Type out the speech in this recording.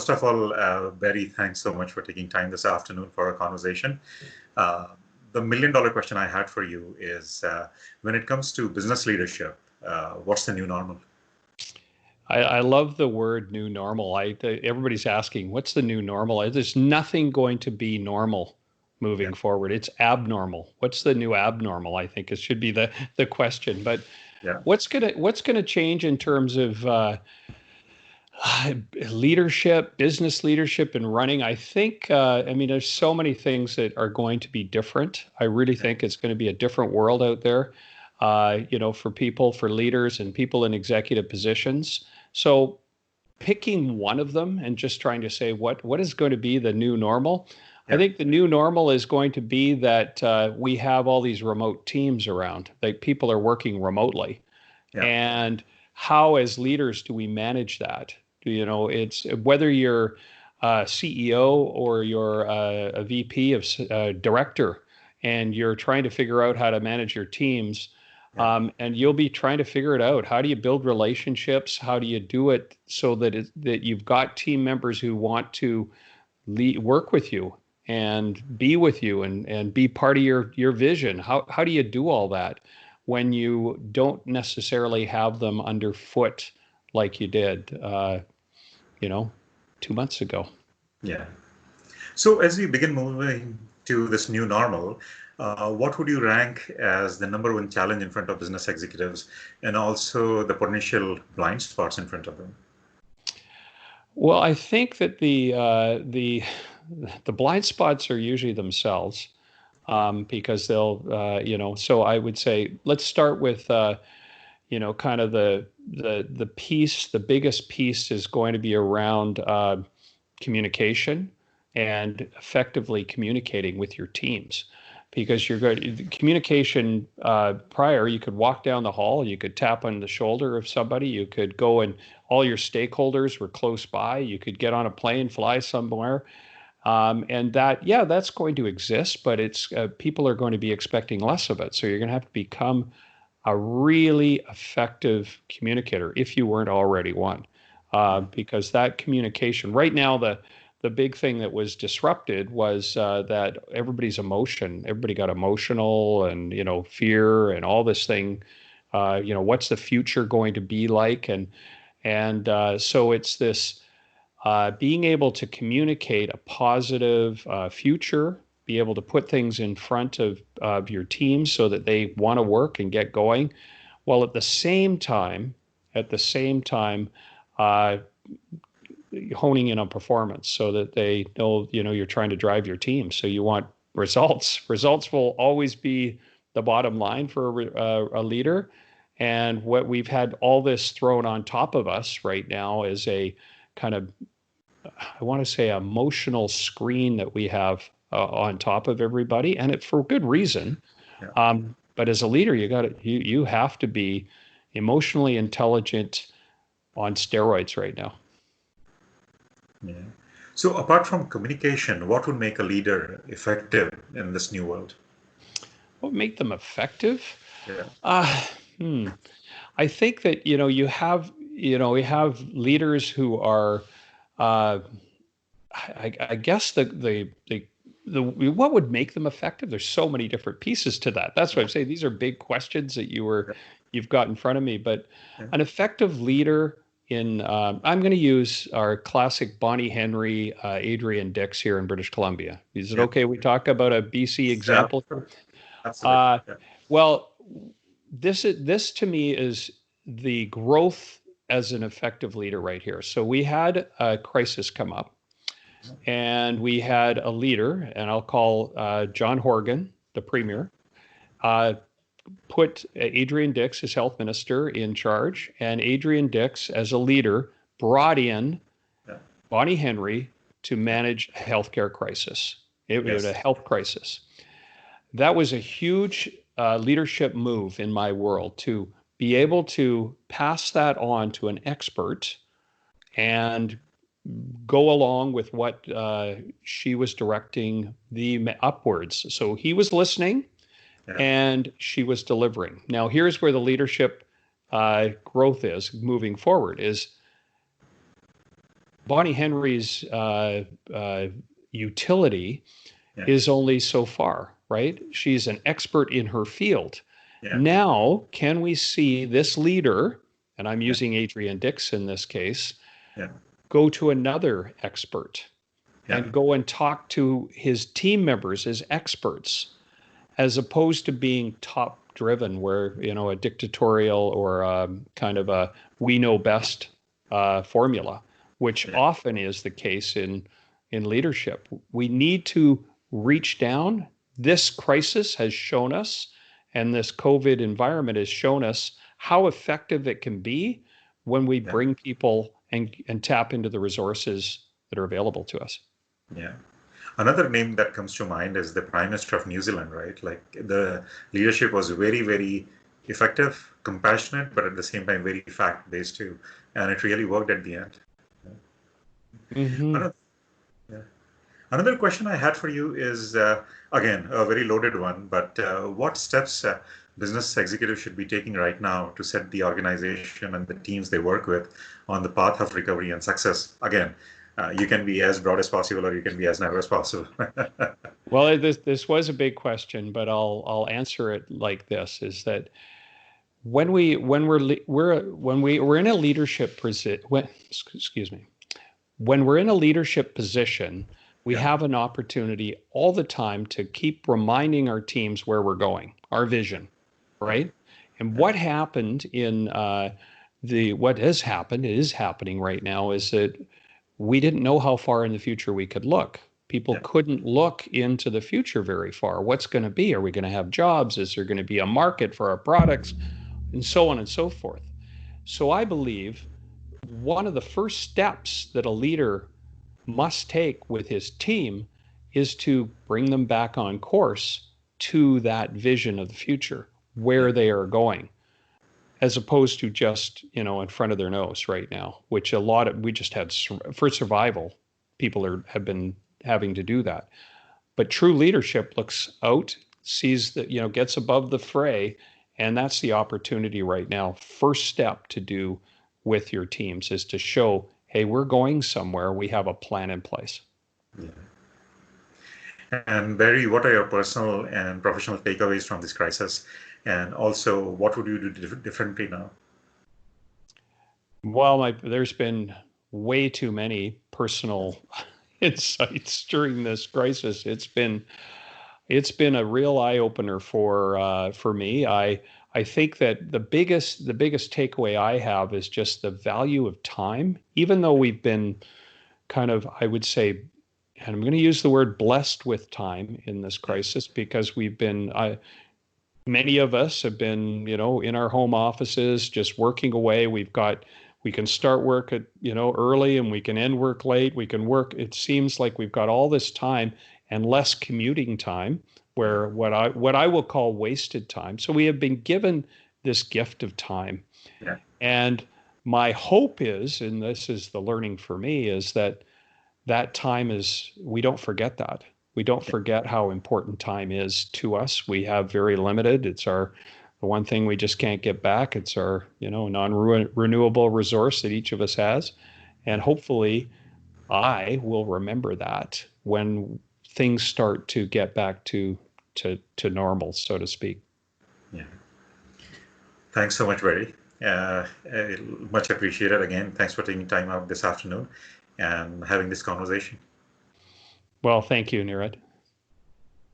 first of all, Barry, thanks so much for taking time this afternoon for a conversation. Uh, the million dollar question I had for you is when it comes to business leadership, what's the new normal? I love the word new normal. Everybody's asking, what's the new normal? There's nothing going to be normal Yeah, moving forward. It's abnormal. What's the new abnormal? I think it should be the question. But yeah, what's gonna change in terms of leadership, business leadership, and running? I think I mean there's so many things that are going to be different. I really yeah, think it's going to be a different world out there. For people, for leaders, and people in executive positions. So picking one of them and just trying to say what is going to be the new normal. I yeah, think the new normal is going to be that we have all these remote teams around, like people are working remotely, yeah, and how as leaders do we manage that? It's whether you're a CEO or you're a VP of director, and you're trying to figure out how to manage your teams. yeah, And you'll be trying to figure it out. How do you build relationships? How do you do it so that that you've got team members who want to work with you and be with you and be part of your vision? How do you do all that when you don't necessarily have them underfoot like you did, you know, 2 months ago? yeah. So as we begin moving to this new normal, what would you rank as the number one challenge in front of business executives and also the potential blind spots in front of them? Well, I think that the blind spots are usually themselves, because they'll So I would say let's start with kind of the piece. The biggest piece is going to be around communication and effectively communicating with your teams, because you're going communication. Prior, you could walk down the hall, you could tap on the shoulder of somebody, you could go and all your stakeholders were close by, you could get on a plane, fly somewhere, and that, yeah, that's going to exist, but it's people are going to be expecting less of it. So you're going to have to become a really effective communicator if you weren't already one, because that communication right now, the big thing that was disrupted was that everybody got emotional, and fear and all this thing. What's the future going to be like? And so it's this being able to communicate a positive future, be able to put things in front of your team so that they want to work and get going, while at the same time, uh, honing in on performance so that they know, you're trying to drive your team. So you want results. Results will always be the bottom line for a leader. And what we've had all this thrown on top of us right now is a kind of, I want to say, emotional screen that we have on top of everybody, and it for good reason. Yeah, But as a leader, you have to be emotionally intelligent on steroids right now. yeah. So apart from communication, what would make a leader effective in this new world? What make them effective? Yeah, Uh, hmm. I think that we have leaders who are, uh, I guess the what would make them effective? There's so many different pieces to that. That's why I'm saying these are big questions that yeah, you've got in front of me. But yeah, an effective leader in I'm going to use our classic Bonnie Henry, Adrian Dix here in British Columbia. Is it yeah. okay we talk about a BC example here? Absolutely. Uh, Yeah, well, this to me is the growth as an effective leader right here. So we had a crisis come up, and we had a leader, and I'll call John Horgan, the premier, uh, put Adrian Dix as health minister in charge, and Adrian Dix, as a leader, brought in yeah, Bonnie Henry to manage a healthcare crisis. It was a yes, health crisis. That was a huge leadership move in my world, to be able to pass that on to an expert and go along with what she was directing the upwards. So he was listening yeah, and she was delivering. Now, here's where the leadership growth is moving forward: is Bonnie Henry's utility Yeah. is only so far, right? She's an expert in her field. Yeah. Now, can we see this leader, and I'm Yeah. using Adrian Dix in this case, Yeah. go to another expert Yeah. and go and talk to his team members as experts, as opposed to being top driven, where, a dictatorial or kind of a we know best formula, which Yeah. often is the case in leadership. We need to reach down. This crisis has shown us, and this COVID environment has shown us how effective it can be when we Yeah. bring people and tap into the resources that are available to us. Yeah. Another name that comes to mind is the Prime Minister of New Zealand, right? Like the leadership was very, very effective, compassionate, but at the same time very fact-based too, and it really worked at the end. Mm-hmm. Yeah. Another question I had for you is, again, a very loaded one, but what steps business executives should be taking right now to set the organization and the teams they work with on the path of recovery and success? Again, you can be as broad as possible, or you can be as narrow as possible. Well, this was a big question, but I'll answer it like this: is that when we're in a leadership position, when we're in a leadership position, we Yeah. have an opportunity all the time to keep reminding our teams where we're going, our vision, right? And what happened what has happened, it is happening right now, is that we didn't know how far in the future we could look. People Yeah. couldn't look into the future very far. What's going to be? Are we going to have jobs? Is there going to be a market for our products? And so on and so forth. So I believe one of the first steps that a leader must take with his team is to bring them back on course to that vision of the future, where they are going, as opposed to just, in front of their nose right now, which we just had for survival. People have been having to do that. But true leadership looks out, sees that, gets above the fray. And that's the opportunity right now. First step to do with your teams is to show, hey, we're going somewhere. We have a plan in place. Yeah. And Barry, what are your personal and professional takeaways from this crisis? And also, what would you do differently now? Well, there's been way too many personal insights during this crisis. It's been a real eye opener for me. I think that the biggest takeaway I have is just the value of time. Even though we've been kind of, I would say, and I'm going to use the word blessed with time in this crisis, because many of us have been, in our home offices, just working away. We can start work at, early, and we can end work late. We can work. It seems like we've got all this time and less commuting time, where what I will call wasted time. So we have been given this gift of time. Yeah. And my hope is, and this is the learning for me, is that time we don't forget that. We don't forget how important time is to us. We have very limited. It's the one thing we just can't get back. It's our, non-renewable resource that each of us has. And hopefully I will remember that when things start to get back to normal, so to speak. Yeah. Thanks so much, Barry. Much appreciated. Again, thanks for taking time out this afternoon and having this conversation. Well, thank you, Nirad.